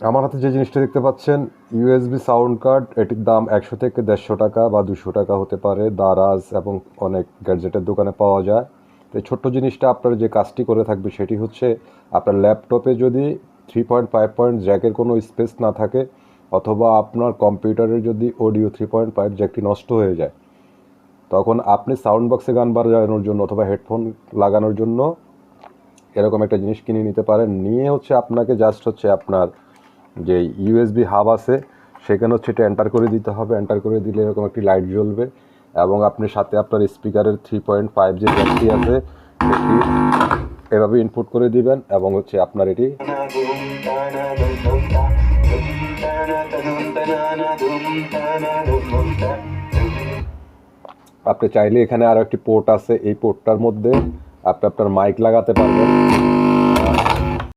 আমার হাতে যে জিনিসটা দেখতে পাচ্ছেন ইউএসবি সাউন্ড কার্ড, এটির দাম 100 থেকে 150 টাকা বা 200 টাকা হতে পারে। দারাজ এবং অনেক গ্যাজেটের দোকানে পাওয়া যায়। তো এই ছোট্ট জিনিসটা আপনার যে কাজটি করে থাকবে সেটি হচ্ছে, আপনার ল্যাপটপে যদি 3.5 জ্যাকের কোনো স্পেস না থাকে, অথবা আপনার কম্পিউটারের যদি অডিও 3.5 জ্যাকটি নষ্ট হয়ে যায়, তখন আপনি সাউন্ড বক্সে গান বাজানোর জন্য অথবা হেডফোন লাগানোর জন্য এরকম একটা জিনিস কিনে নিতে পারেন। নিয়ে হচ্ছে আপনাকে জাস্ট হচ্ছে আপনার যে ইউএসবি হাব আছে সেখানে হচ্ছে এটা এন্টার করে দিতে হবে। এন্টার করে দিলে এরকম একটি লাইট জ্বলবে, এবং আপনি সাথে আপনার স্পিকারের 3.5 যে জ্যাকটি আছে সেটি এভাবে ইনপুট করে দিবেন, এবং হচ্ছে আপনার এটি আপনি চাইলে এখানে আরও একটি পোর্ট আছে, এই পোর্টটার মধ্যে আপনি আপনার মাইক লাগাতে পারবেন।